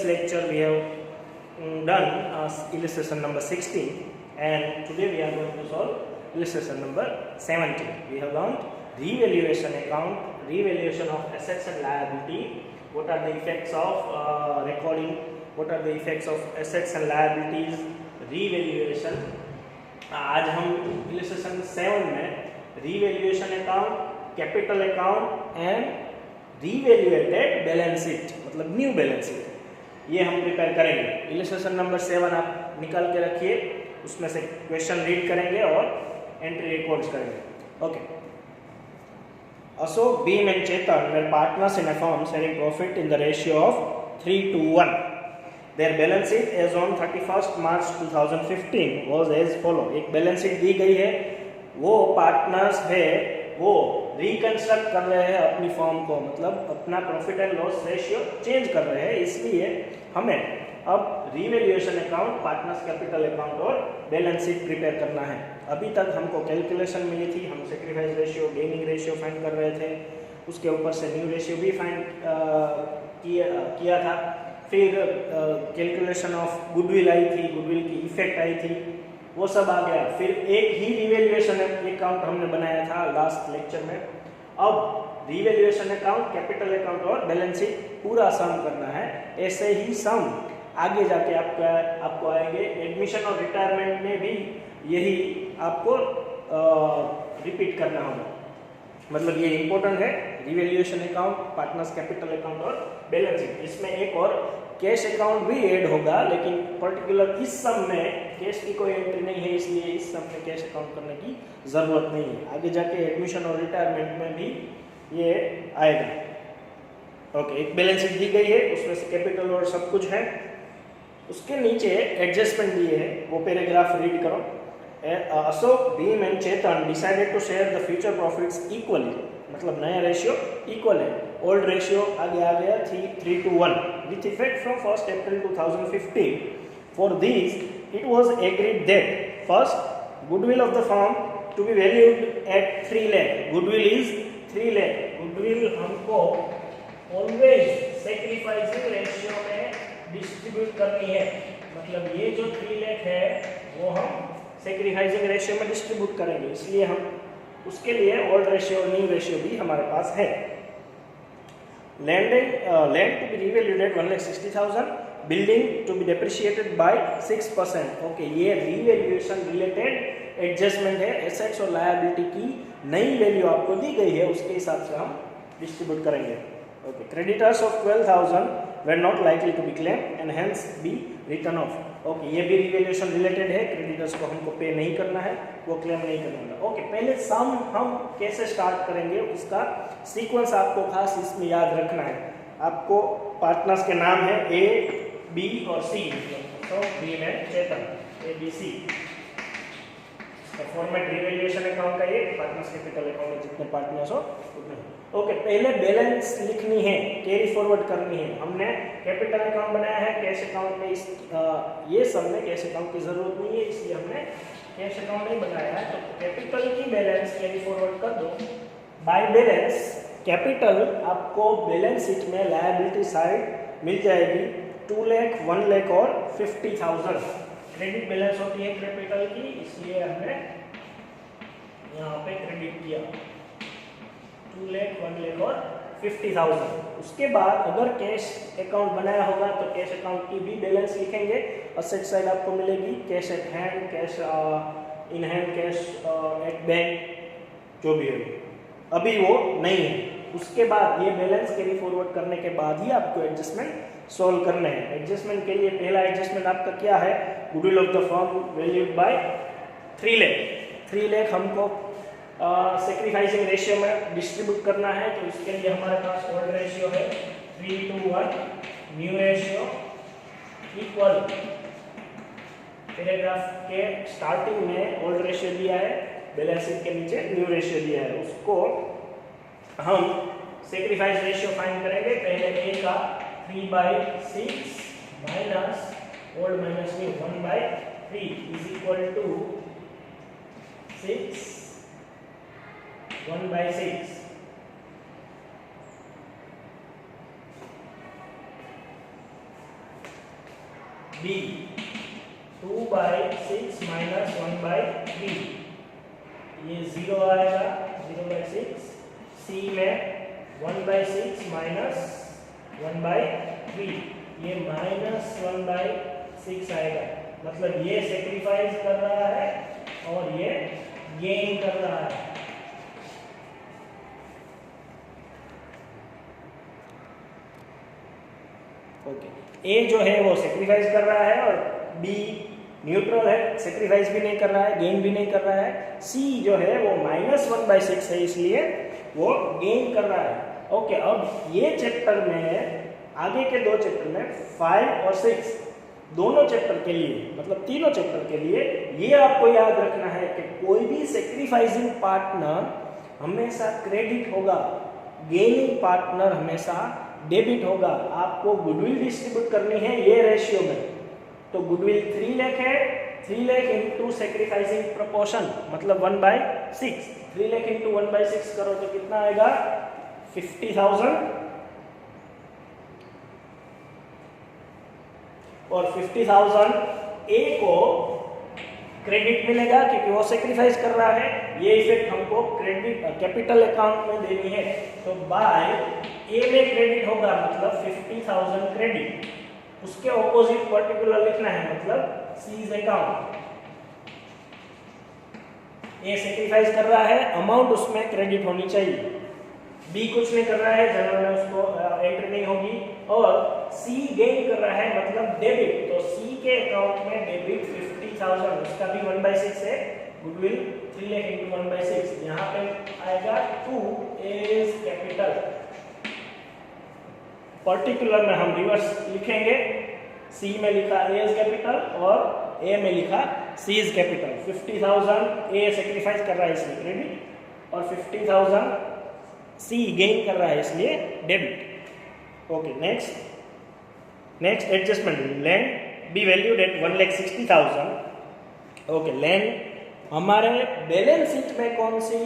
lecture we have done illustration number 16, and today we are going to solve illustration number 17. We have learned revaluation account, revaluation of assets and liability. What are the effects of recording? What are the effects of assets and liabilities? Revaluation. आज हम illustration 7 में revaluation account, capital account and revaluated balance sheet मतलब new balance sheet ये हम prepare करेंगे। Illustration number 7 आप निकाल के रखिए, उसमें से क्वेश्चन रीड करेंगे और एंट्री रिकॉर्ड्स करेंगे। Okay. Ashok, Beam and Chetan were partners in a firm sharing profit in the ratio of 3:1. Their balance sheet as on 31st March 2015 was as follow. एक बैलेंस शीट दी गई है, वो partners है, वो reconstruct कर रहे हैं अपनी फर्म को, मतलब अपना profit and loss ratio change कर रहे हैं, इसलिए हमें अब revaluation account, partners capital account और बैलेंस शीट प्रिपेयर करना है। अभी तक हमको कैलकुलेशन मिली थी, हम sacrifice ratio, gaining ratio find कर रहे थे, उसके ऊपर से न्यू रेशियो भी फाइंड किया था, फिर कैलकुलेशन ऑफ गुडविल आई थी, गुडविल की इफेक्ट आई थी, वो सब आ गया। फिर एक ही रिवैल्यूएशन अकाउंट हमने बनाया था लास्ट लेक्चर में। अब रिवैल्यूएशन अकाउंट, कैपिटल अकाउंट और बैलेंस शीट पूरा सम करना है। ऐसे ही सम आगे जाके आपको आएंगे। एडमिशन और रिटायरमेंट में भी यही आपको रिपीट करना होगा, मतलब ये इंपॉर्टेंट है। Revaluation account, partners capital account और बैलेंस शीट। इसमें एक और कैश अकाउंट भी ऐड होगा, लेकिन पर्टिकुलर इस सम में कैश की कोई एंट्री नहीं है, इसलिए इस सम में कैश अकाउंट करने की ज़रूरत नहीं है। आगे जाके एडमिशन और रिटायरमेंट में भी ये आएगा। ओके, एक बैलेंस शीट दी गई है, उसमें से कैपिटल और सब कुछ है। उसके नीचे एडजस्टमेंट दिए है, वो पैराग्राफ रीड करो। Ashok, Bhim and Chetan decided to share the future profits equally, मतलब नया रेशियो इक्वल है। ओल्ड रेशियो आगे आ गया 3:1 with effect from 1st April 2015। For this it was agreed that first goodwill of the firm to be valued at 3 lakh. Goodwill is 3 lakh. Goodwill हमको always sacrificing ratio में distribute करनी है, मतलब ये जो 3 लाख है वो हम सैक्रिफाइसिंग रेशियो में डिस्ट्रीब्यूट करेंगे, इसलिए हम उसके लिए ओल्ड रेशियो और न्यू रेशियो भी हमारे पास है। Land to be revalued at 1,60,000, building to be depreciated by 6%। Okay, ये रिवैल्यूएशन रिलेटेड एडजस्टमेंट है। एसेट्स और लायबिलिटी की नई वैल्यू आपको दी गई है, उसके हिसाब से हम डिस्ट्रीब्यूट करेंगे। Okay, creditors of 12,000 were not likely to be claimed and hence be written off. Okay, ये भी रिवैल्यूएशन रिलेटेड है। क्रेडिटर्स को हमको पे नहीं करना है, वो क्लेम नहीं करना है। ओके, पहले सम हम कैसे स्टार्ट करेंगे, उसका सीक्वेंस आपको खास इसमें याद रखना है। आपको पार्टनर्स के नाम है ए, बी और सी, तो बी में Chetan, A B C. Format revaluation account का ये, पार्टनर्स कैपिटल अकाउंट में जितने पार्टनर्स हो उतने। ओके, पहले बैलेंस लिखनी है, कैरी फॉरवर्ड करनी है। हमने कैपिटल अकाउंट बनाया है, कैश अकाउंट में ये सब में कैश अकाउंट की जरूरत नहीं है, इसलिए हमने कैश अकाउंट नहीं बनाया है। तो कैपिटल की बैलेंस कैरी फॉरवर्ड कर दो। बाय बैलेंस कैपिटल आपको बैलेंस शीट में लायबिलिटी साइड मिल जाएगी 2 लाख, 1 लाख और 50,000। क्रेडिट बैलेंस होती है कैपिटल की, इसलिए हमने यहाँ पे क्रेडिट किया 2 लाख, 1 लाख और 50,000। उसके बाद अगर कैश अकाउंट बनाया होगा तो कैश अकाउंट की भी बैलेंस लिखेंगे। असेट साइड आपको मिलेगी cash at hand, cash in hand, cash at bank, जो भी है, अभी वो नहीं है। उसके बाद ये बैलेंस कैरी फॉरवर्ड करने के बाद ही आपको एडजस्टमेंट सॉल्व करने हैं। एडजस्टमेंट के लिए पहला एडजस्टमेंट आपका क्या है, goodwill of the firm valued bye 3 lakh. 3 lakh हमको सैक्रिफाइसिंग रेशियो में डिस्ट्रीब्यूट करना है, तो इसके लिए हमारे पास ओल्ड रेशियो है 3:1, न्यू रेशियो इक्वल। पैराग्राफ के स्टार्टिंग में ओल्ड रेशियो दिया है, बैलेंस शीट के नीचे न्यू रेशियो दिया है, उसको हम सैक्रिफाइस रेशियो फाइंड करेंगे। पहले ए का 3/6 minus old minus new 1/3 is equal to 6 1/6। B 2/6 minus 1/3, ये 0 आएगा, 0/6। C में 1/6 माइनस 1/3, ये -1/6 आएगा। मतलब ये सेक्रीफाइस कर रहा है और ये गेन कर रहा है। ओके, ए जो है वो सेक्रीफाइस कर रहा है और बी न्यूट्रल है, सेक्रीफाइस भी नहीं कर रहा है, गेन भी नहीं कर रहा है। सी जो है वो -1/6 है, इसलिए वो गेन कर रहा है। ओके, अब ये चैप्टर में, आगे के दो चैप्टर में 5 और 6 दोनों चैप्टर के लिए, मतलब तीनों चैप्टर के लिए ये आपको याद रखना है कि कोई भी सेक्रीफाइसिंग पार्टनर हमेशा क्रेडिट होगा, गेनिंग पार्टनर हमेशा डेबिट होगा। आपको गुडविल डिस्ट्रीब्यूट करनी है ये रेशियो में, तो गुडविल 3 लाख है, 3 लाख इंटू सेक्रीफाइसिंग प्रोपोर्शन मतलब 1/6, 3 लाख इंटू 1/6 करो तो कितना आएगा 50,000, और 50,000 ए को क्रेडिट मिलेगा क्योंकि वो सेक्रीफाइस कर रहा है। ये इफेक्ट हमको क्रेडिट कैपिटल अकाउंट में देनी है, तो बाय ए में क्रेडिट होगा मतलब 50,000 क्रेडिट, उसके ऑपोजिट पर्टिकुलर लिखना है मतलब सीज अकाउंट। ए सेक्रीफाइस कर रहा है, अमाउंट उसमें क्रेडिट होनी चाहिए। बी कुछ नहीं कर रहा है, जनरल में उसको एंट्री नहीं होगी, और सी गेन कर रहा है मतलब डेबिट, तो सी के अकाउंट में डेबिट 50,000, उसका भी 1/6 है, गुडविल 3 लाख इंटू 1/6, यहाँ पे आएगा 2 एज कैपिटल। पर्टिकुलर में हम रिवर्स लिखेंगे, सी में लिखा एज कैपिटल और ए में लिखा सीज कैपिटल। 50,000 ए सेक्रीफाइस कर रहा है इसलिए क्रेडिट, और 50,000 सी गेन कर रहा है इसलिए debit. Okay, next adjustment, land B valued eight 1,60,000। Okay, land हमारे बैलेंस शीट में कौन सी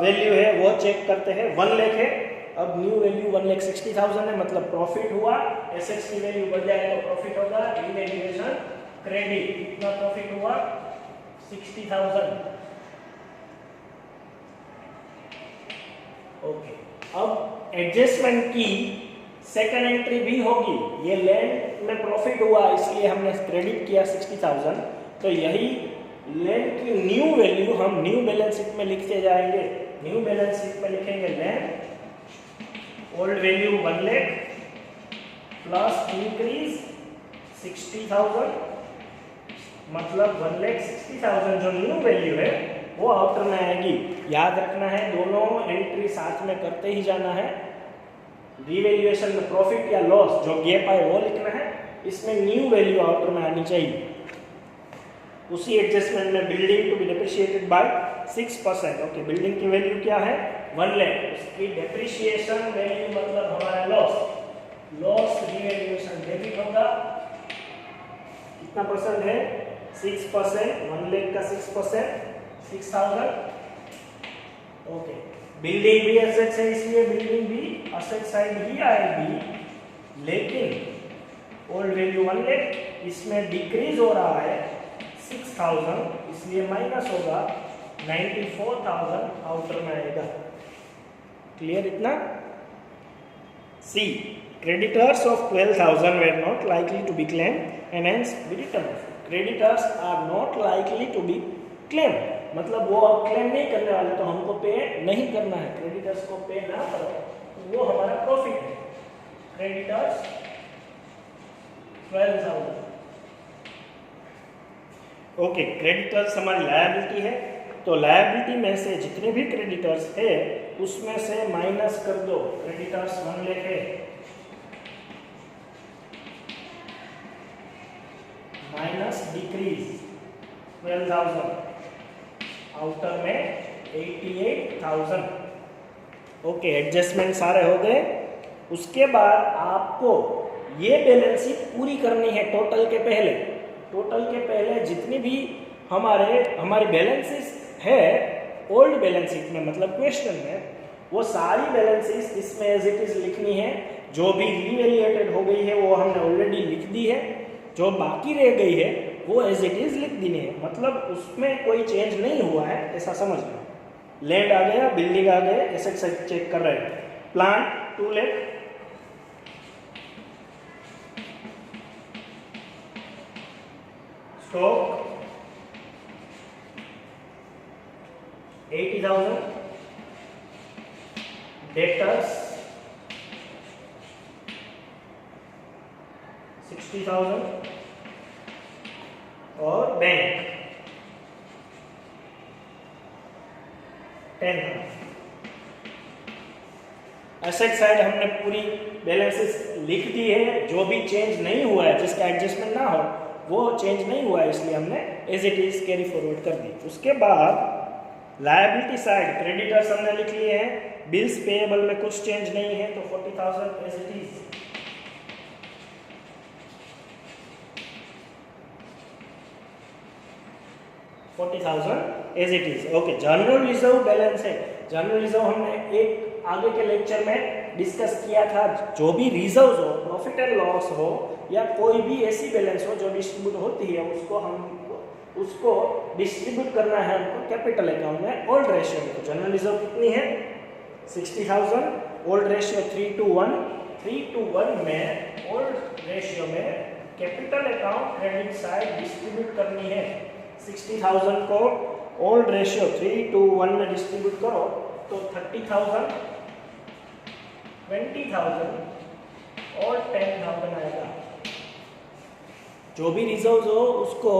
वैल्यू है वो चेक करते हैं। 1 लाख है, अब न्यू वैल्यू 1,60,000 है, मतलब प्रॉफिट हुआ, एसेट्स की वैल्यू बढ़ जाए तो प्रॉफिट होगा, रिवैल्यूएशन क्रेडिट, कितना प्रॉफिट हुआ 60,000। ओके, अब एडजस्टमेंट की सेकंड एंट्री भी होगी। ये लैंड में प्रॉफिट हुआ इसलिए हमने क्रेडिट किया 60,000, तो यही लैंड की न्यू वैल्यू हम न्यू बैलेंस शीट में लिखते जाएंगे। न्यू बैलेंस शीट में लिखेंगे land old value 1 lakh plus increase 60,000, मतलब 1,60,000 जो न्यू वैल्यू है वो आउटर में आएगी। याद रखना है, दोनों एंट्री साथ में करते ही जाना है। रिवैल्यूएशन में प्रॉफिट या लॉस जो गैप आए वो लिखना है, इसमें न्यू वैल्यू आउटर में आनी चाहिए। उसी एडजस्टमेंट में building to be depreciated by 6%। Okay, building की वैल्यू क्या है 1 लाख, उसकी डेप्रिशिएशन वैल्यू मतलब हमारा लॉस रिवैल्यूएशन डेबिट होगा। कितना परसेंट है 6%, 1 लाख का 6% 6,000। ओके, बिल्डिंग भी एसेट है इसलिए बिल्डिंग भी एसेट साइड ही आएगी, लेकिन ओल्ड वैल्यू 1 लाख, इसमें डिक्रीज हो रहा है 6,000 इसलिए माइनस होगा 94,000 आउटर में आएगा। क्लियर इतना? सी, creditors of 12,000 were not likely to be claimed and hence be returned. Creditors are not likely to be claimed, मतलब वो अब क्लेम नहीं करने वाले, तो हमको पे नहीं करना है। क्रेडिटर्स को पे ना करो तो वो हमारा प्रॉफिट है। क्रेडिटर्स 12,000। ओके, क्रेडिटर्स हमारी लायबिलिटी है, तो लायबिलिटी में से जितने भी क्रेडिटर्स है उसमें से माइनस कर दो। क्रेडिटर्स 1 लाख है, माइनस डिक्रीज 12,000, आउटर में 88,000। ओके, एडजस्टमेंट सारे हो गए। उसके बाद आपको ये बैलेंस शीट पूरी करनी है टोटल के पहले। टोटल के पहले जितनी भी हमारी बैलेंसेस है ओल्ड बैलेंस शीट में, मतलब क्वेश्चन में, वो सारी बैलेंसेस इसमें एज इट इज लिखनी है। जो भी रिवैल्यूएटेड हो गई है वो हमने ऑलरेडी लिख दी है, जो बाकी रह गई है वो एज इट इज लिख देनी है, मतलब उसमें कोई चेंज नहीं हुआ है ऐसा समझना। लैंड आ गया, बिल्डिंग आ गए, एसेट साइड चेक कर रहे हैं। प्लांट 2 लाख, स्टॉक 80,000, डेटर्स 60,000 और बैंक 10,000। एसेट साइड हमने पूरी बैलेंसेस लिख दी है, जो भी चेंज नहीं हुआ है, जिसका एडजस्टमेंट ना हो वो चेंज नहीं हुआ है, इसलिए हमने as it is carry forward कर दी। उसके बाद लायबिलिटी साइड क्रेडिटर्स हमने लिख लिए हैं, बिल्स पेएबल में कुछ चेंज नहीं है तो 40,000 as it is. As it is. Okay, general reserve balance है। जनरल रिजर्व हमने एक आगे के लेक्चर में डिस्कस किया था। जो भी रिजर्व हो, प्रॉफिट एंड लॉस हो या कोई भी ऐसी बैलेंस हो जो डिस्ट्रीब्यूट होती है, उसको डिस्ट्रीब्यूट करना है हमको कैपिटल अकाउंट में ओल्ड रेशियो में। तो जनरल रिजर्व कितनी है? 60,000। Old ratio 3:1। 3:1 में ओल्ड रेशियो में capital account credit side distribute करनी है। 60,000 को ओल्ड रेशियो 3:1 में डिस्ट्रीब्यूट करो तो 30,000, 20,000 और 10,000 आएगा। जो भी रिजर्व हो उसको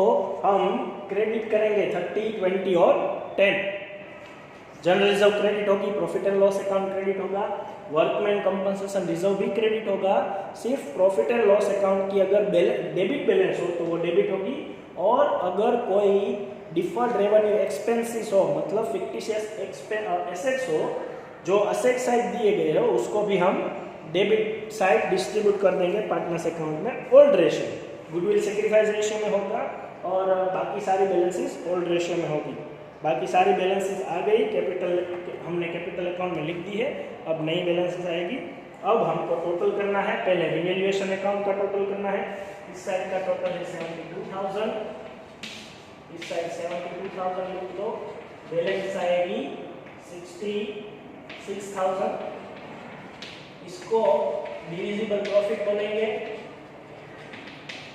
हम क्रेडिट करेंगे 30, 20 और 10। जनरल रिजर्व क्रेडिट होगी, profit and loss account credit होगा, वर्कमैन कंपनसेशन रिजर्व भी क्रेडिट होगा। सिर्फ प्रॉफिट एंड लॉस अकाउंट की अगर डेबिट बैलेंस हो तो वो डेबिट होगी, और अगर कोई डिफर्ड रेवेन्यू एक्सपेंसेस हो, मतलब फिक्टिशियस एसेट्स हो जो असेट साइड दिए गए हो, उसको भी हम डेबिट साइड डिस्ट्रीब्यूट कर देंगे पार्टनर्स अकाउंट में old ratio. Goodwill sacrifice ratio में होगा और बाकी सारी बैलेंसेस ओल्ड रेशियो में होगी। बाकी सारी बैलेंसेस आ गई, कैपिटल हमने कैपिटल अकाउंट में लिख दी है। अब नई बैलेंसेस आएगी। अब हमको टोटल करना है, पहले रिवैल्यूएशन अकाउंट का टोटल करना है। इस साइड का टोटल है 72,000, इस साइड 72,000 लिख दो। बैलेंस आएगी 66,000। इसको डिविजिबल प्रॉफिट बनेंगे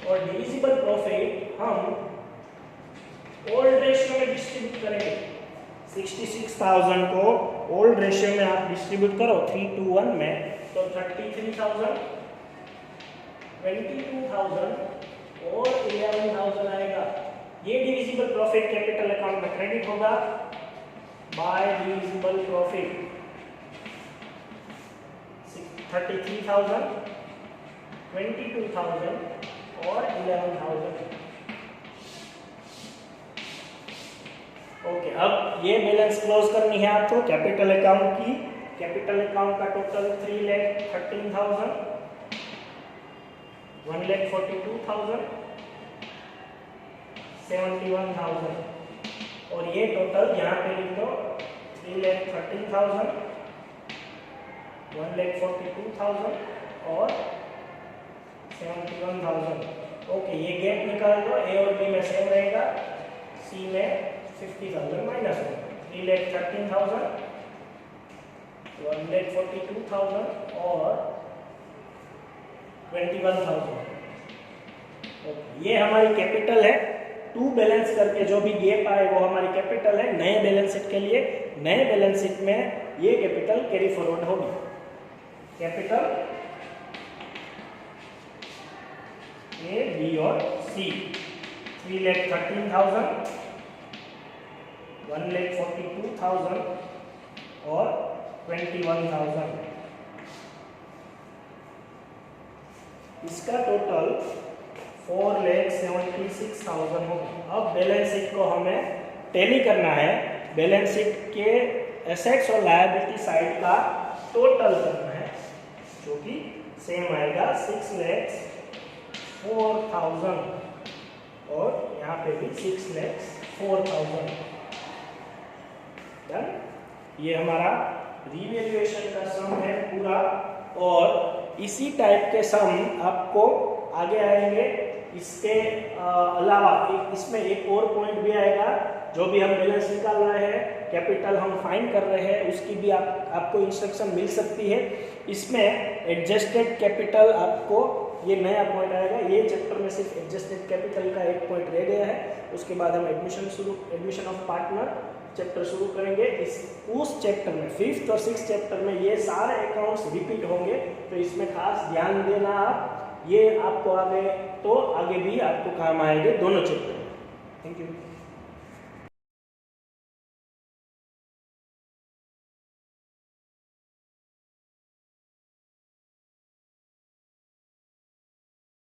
और डिविजिबल प्रॉफिट हम ओल्ड रेशियो में डिस्ट्रीब्यूट करेंगे। 66,000 को ओल्ड रेशियो में आप डिस्ट्रीब्यूट करो 3:1 में तो 33,000, 22,000 और 11,000 आएगा। ये डिविजिबल प्रॉफिट कैपिटल अकाउंट में क्रेडिट होगा बाय डिविजिबल प्रॉफिट। 33,000, 22,000 और 11,000। ओके, अब ये बैलेंस क्लोज करनी है आपको कैपिटल अकाउंट की। कैपिटल अकाउंट का टोटल 3,13,000, 1,42,000, 71,000 और ये टोटल यहाँ पे लिख दो 3,13,000, 1,42,000 और 71,000। ओके, ये गैप निकाल दो, ए और बी में सेम रहेगा, सी में 50,000 माइनस हो। 3,13,000, 1,42,000 और 21,000। ये हमारी कैपिटल है। टू बैलेंस करके जो भी गैप आए वो हमारी कैपिटल है। नए बैलेंस शीट के लिए, नए बैलेंस शीट में ये कैपिटल कैरी फॉरवर्ड होगी। कैपिटल ए, बी और सी। 3,13,000, 1,42,000 और 21,000। इसका टोटल 4,76,000 होगा। अब बैलेंस शीट को हमें टैली करना है। बैलेंस शीट के एसेट्स और लायबिलिटी साइड का टोटल करना है, जो कि सेम आएगा 6,04,000 और यहाँ पे भी 6,04,000। डन। ये हमारा रिवैल्यूएशन का सम है पूरा, और इसी टाइप के सम आपको आगे आएंगे। इसके अलावा इसमें एक और पॉइंट भी आएगा, जो भी हम बैलेंस निकाल रहे हैं, कैपिटल हम फाइंड कर रहे हैं, उसकी भी आपको इंस्ट्रक्शन मिल सकती है। इसमें एडजस्टेड कैपिटल आपको ये नया पॉइंट आएगा। ये चैप्टर में सिर्फ एडजस्टेड कैपिटल का एक पॉइंट रह गया है। उसके बाद हम एडमिशन ऑफ पार्टनर चैप्टर शुरू करेंगे। उस चैप्टर में 5th और 6th चैप्टर में ये सारे अकाउंट्स रिपीट होंगे, तो इसमें खास ध्यान देना आप। ये आपको आगे भी आपको काम आएंगे दोनों चैप्टर में। Thank you.